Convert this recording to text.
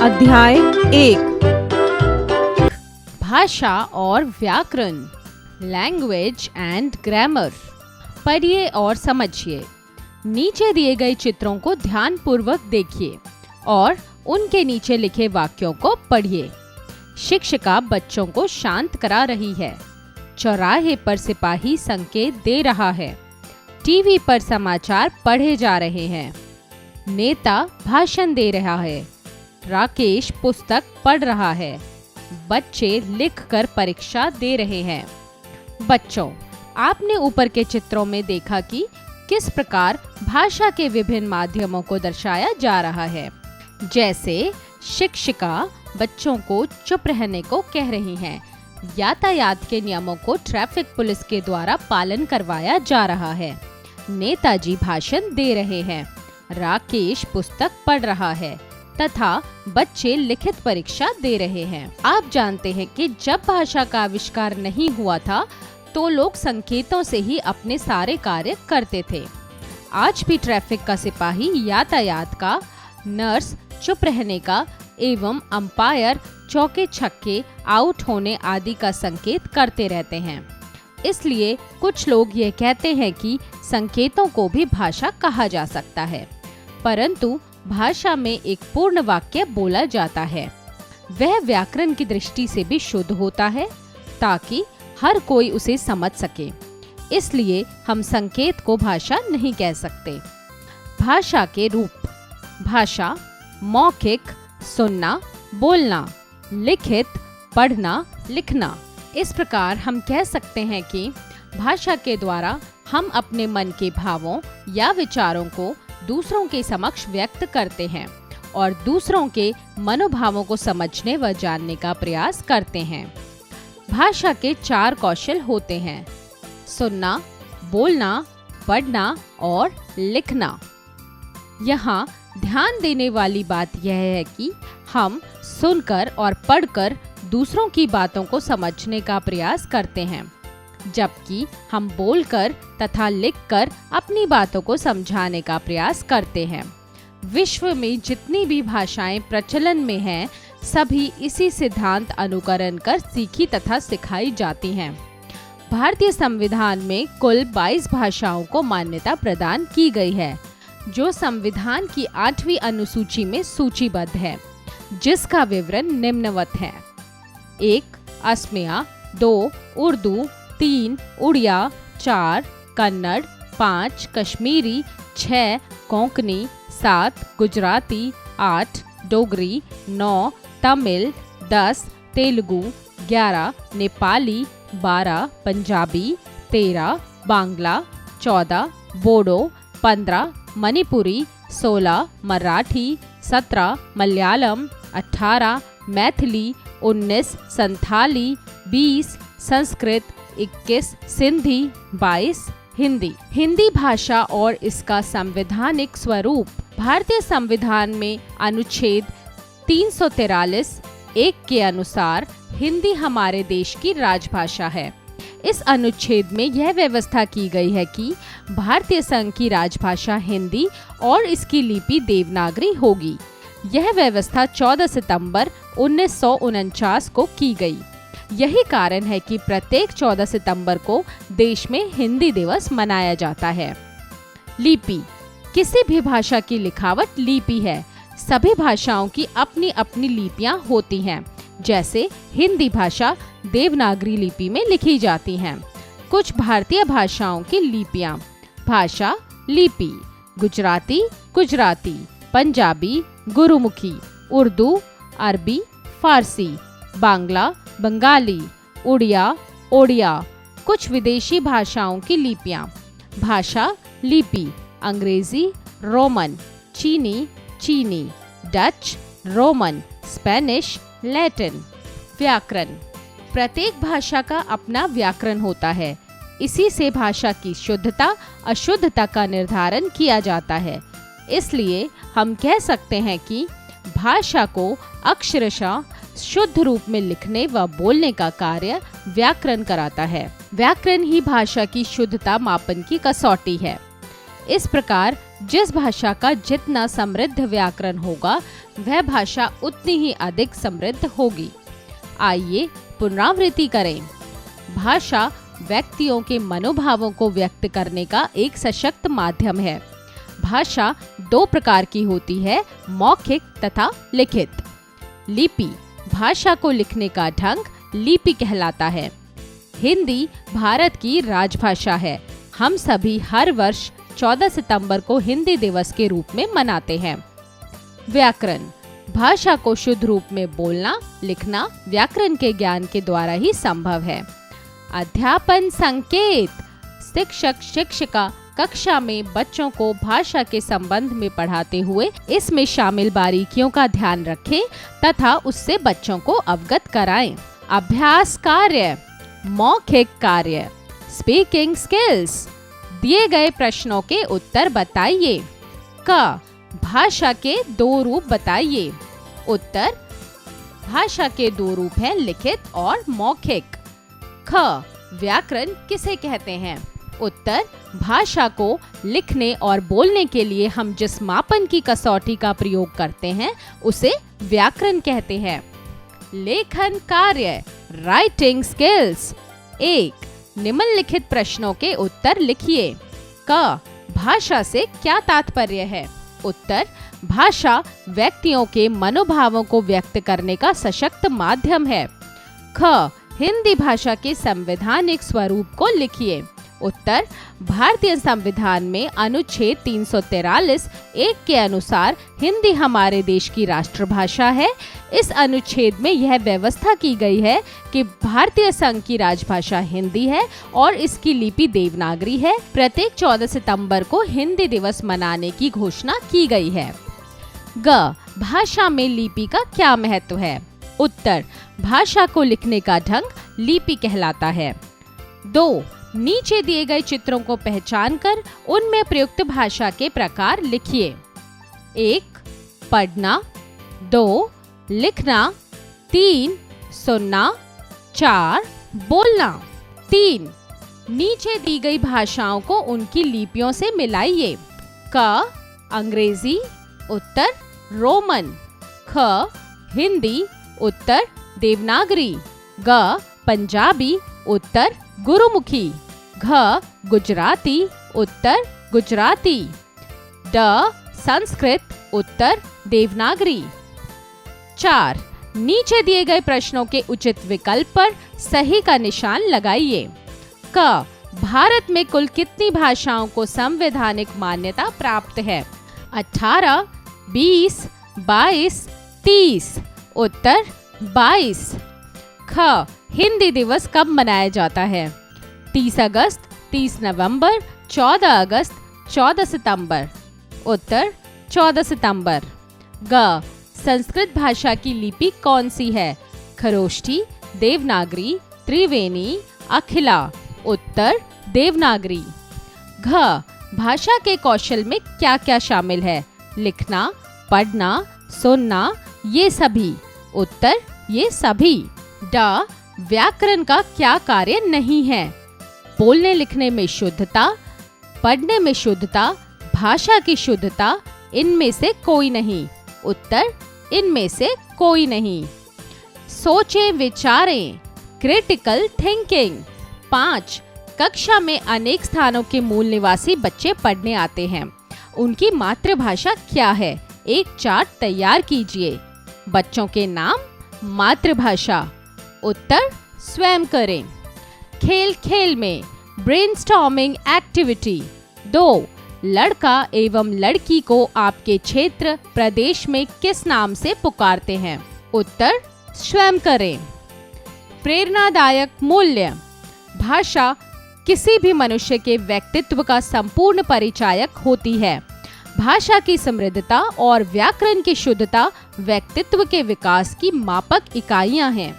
अध्याय 1 भाषा और व्याकरण, लैंग्वेज एंड ग्रामर। पढ़िए और समझिए। नीचे दिए गए चित्रों को ध्यानपूर्वक देखिए और उनके नीचे लिखे वाक्यों को पढ़िए। शिक्षिका बच्चों को शांत करा रही है। चौराहे पर सिपाही संकेत दे रहा है। टीवी पर समाचार पढ़े जा रहे हैं। नेता भाषण दे रहा है। राकेश पुस्तक पढ़ रहा है। बच्चे लिखकर परीक्षा दे रहे हैं। बच्चों, आपने ऊपर के चित्रों में देखा कि किस प्रकार भाषा के विभिन्न माध्यमों को दर्शाया जा रहा है। जैसे शिक्षिका बच्चों को चुप रहने को कह रही हैं। यातायात के नियमों को ट्रैफिक पुलिस के द्वारा पालन करवाया जा रहा है। नेताजी भाषण दे रहे हैं। राकेश पुस्तक पढ़ रहा है तथा बच्चे लिखित परीक्षा दे रहे हैं। आप जानते हैं कि जब भाषा का आविष्कार नहीं हुआ था तो लोग संकेतों से ही अपने सारे कार्य करते थे। आज भी ट्रैफिक का सिपाही, यातायात का, नर्स चुप रहने का एवं अंपायर चौके छक्के, आउट होने आदि का संकेत करते रहते हैं। इसलिए कुछ लोग ये कहते हैं कि संकेतों को भी भाषा कहा जा सकता है, परंतु भाषा में एक पूर्ण वाक्य बोला जाता है। वह व्याकरण की दृष्टि से भी शुद्ध होता है ताकि हर कोई उसे समझ सके। इसलिए हम संकेत को भाषा नहीं कह सकते। भाषा के रूप: भाषा मौखिक, सुनना, बोलना, लिखित, पढ़ना, लिखना। इस प्रकार हम कह सकते हैं कि भाषा के द्वारा हम अपने मन के भावों या विचारों को दूसरों के समक्ष व्यक्त करते हैं और दूसरों के मनोभावों को समझने व जानने का प्रयास करते हैं। भाषा के 4 कौशल होते हैं: सुनना, बोलना, पढ़ना और लिखना। यहाँ ध्यान देने वाली बात यह है कि हम सुनकर और पढ़कर दूसरों की बातों को समझने का प्रयास करते हैं, जबकि हम बोलकर तथा लिखकर अपनी बातों को समझाने का प्रयास करते हैं। विश्व में जितनी भी भाषाएं प्रचलन में हैं, सभी इसी सिद्धांत अनुकरण कर सीखी तथा सिखाई जाती हैं। भारतीय संविधान में कुल 22 भाषाओं को मान्यता प्रदान की गई है, जो संविधान की 8वीं अनुसूची में सूचीबद्ध है, जिसका विवरण निम्नवत है: 1 असमिया, 2 उर्दू, 3 उड़िया, 4 कन्नड़, 5 कश्मीरी, 6 कोंकणी, 7 गुजराती, 8 डोगरी, 9 तमिल, 10 तेलुगु, 11 नेपाली, 12 पंजाबी, 13 बांग्ला, 14 बोडो, 15 मणिपुरी, 16 मराठी, 17 मलयालम, 18 मैथिली, 19 संथाली, 20 संस्कृत, 21 सिंधी, 22 हिंदी। हिंदी भाषा और इसका संवैधानिक स्वरूप: भारतीय संविधान में अनुच्छेद 343 1 के अनुसार हिंदी हमारे देश की राजभाषा है। इस अनुच्छेद में यह व्यवस्था की गई है कि भारतीय संघ की राजभाषा हिंदी और इसकी लिपि देवनागरी होगी। यह व्यवस्था 14 सितंबर 1949 को की गई। यही कारण है कि प्रत्येक 14 सितंबर को देश में हिंदी दिवस मनाया जाता है। लिपि: किसी भी भाषा की लिखावट लिपि है। सभी भाषाओं की अपनी अपनी लिपियां होती हैं। जैसे हिंदी भाषा देवनागरी लिपि में लिखी जाती हैं। कुछ भारतीय भाषाओं की लिपियां: भाषा लिपि, गुजराती गुजराती, पंजाबी गुरुमुखी, उर्दू अरबी फारसी, बांग्ला बंगाली, उड़िया ओडिया। कुछ विदेशी भाषाओं की लिपियां: भाषा लिपि अंग्रेजी, रोमन, चीनी चीनी, डच, रोमन, स्पेनिश, लैटिन। व्याकरण: प्रत्येक भाषा का अपना व्याकरण होता है। इसी से भाषा की शुद्धता अशुद्धता का निर्धारण किया जाता है। इसलिए हम कह सकते हैं कि भाषा को अक्षरशः शुद्ध रूप में लिखने व बोलने का कार्य व्याकरण कराता है। व्याकरण ही भाषा की शुद्धता मापन की कसौटी है। इस प्रकार जिस भाषा का जितना समृद्ध व्याकरण होगा वह भाषा उतनी ही अधिक समृद्ध होगी। आइए पुनरावृत्ति करें। भाषा व्यक्तियों के मनोभावों को व्यक्त करने का एक सशक्त माध्यम है। भाषा दो प्रकार की होती है, मौखिक तथा लिखित। लिपि भाषा को लिखने का ढंग लिपि कहलाता है। हिंदी भारत की राजभाषा है। हम सभी हर वर्ष 14 सितंबर को हिंदी दिवस के रूप में मनाते हैं। व्याकरण भाषा को शुद्ध रूप में बोलना, लिखना व्याकरण के ज्ञान के द्वारा ही संभव है। अध्यापन संकेत शिक्षक शिक्षिका कक्षा में बच्चों को भाषा के संबंध में पढ़ाते हुए इसमें शामिल बारीकियों का ध्यान रखें तथा उससे बच्चों को अवगत कराएं। अभ्यास कार्य मौखिक कार्य स्पीकिंग स्किल्स। दिए गए प्रश्नों के उत्तर बताइए। क भाषा के दो रूप बताइए। उत्तर भाषा के दो रूप हैं, लिखित और मौखिक। ख व्याकरण किसे कहते हैं? उत्तर भाषा को लिखने और बोलने के लिए हम जिस मापन की कसौटी का प्रयोग करते हैं उसे व्याकरण कहते हैं। लेखन कार्य राइटिंग स्किल्स। 1 निम्नलिखित प्रश्नों के उत्तर लिखिए। क भाषा से क्या तात्पर्य है? उत्तर भाषा व्यक्तियों के मनोभावों को व्यक्त करने का सशक्त माध्यम है। ख हिंदी भाषा के संवैधानिक स्वरूप को लिखिए। उत्तर भारतीय संविधान में अनुच्छेद 343 1 के अनुसार हिंदी हमारे देश की राष्ट्रभाषा है। इस अनुच्छेद में यह व्यवस्था की गई है कि भारतीय संघ की राजभाषा हिंदी है और इसकी लिपि देवनागरी है। प्रत्येक 14 सितंबर को हिंदी दिवस मनाने की घोषणा की गई है। ग भाषा में लिपि का क्या महत्व है? उत्तर भाषा को लिखने का ढंग लिपि कहलाता है। 2 नीचे दिए गए चित्रों को पहचान कर उनमें प्रयुक्त भाषा के प्रकार लिखिए। 1 पढ़ना, 2 लिखना, 3 सुनना, 4 बोलना। 3 नीचे दी गई भाषाओं को उनकी लिपियों से मिलाइए। क अंग्रेजी, उत्तर रोमन। ख हिंदी, उत्तर देवनागरी। ग पंजाबी, उत्तर गुरुमुखी। घ गुजराती, उत्तर गुजराती। ड संस्कृत, उत्तर देवनागरी। 4 नीचे दिए गए प्रश्नों के उचित विकल्प पर सही का निशान लगाइए। क भारत में कुल कितनी भाषाओं को संवैधानिक मान्यता प्राप्त है? 18, 20, 22, 30। उत्तर 22। ख हिंदी दिवस कब मनाया जाता है? 30 अगस्त, 30 नवंबर, 14 अगस्त, 14 सितंबर। उत्तर 14 सितंबर। ग संस्कृत भाषा की लिपि कौन सी है? खरोष्ठी, देवनागरी, त्रिवेणी, अखिला। उत्तर देवनागरी। घ भाषा के कौशल में क्या क्या शामिल है? लिखना, पढ़ना, सुनना, ये सभी। उत्तर ये सभी। ड व्याकरण का क्या कार्य नहीं है? बोलने लिखने में शुद्धता, पढ़ने में शुद्धता, भाषा की शुद्धता, इनमें से कोई नहीं। उत्तर इनमें से कोई नहीं। सोचें विचारें क्रिटिकल थिंकिंग। 5 कक्षा में अनेक स्थानों के मूल निवासी बच्चे पढ़ने आते हैं। उनकी मातृभाषा क्या है? एक चार्ट तैयार कीजिए। बच्चों के नाम, मातृभाषा। उत्तर स्वयं करें। खेल खेल में ब्रेनस्टॉर्मिंग एक्टिविटी। 2 लड़का एवं लड़की को आपके क्षेत्र प्रदेश में किस नाम से पुकारते हैं? उत्तर स्वयं करें। प्रेरणादायक मूल्य। भाषा किसी भी मनुष्य के व्यक्तित्व का संपूर्ण परिचायक होती है। भाषा की समृद्धता और व्याकरण की शुद्धता व्यक्तित्व के विकास की मापक इकाइयां हैं।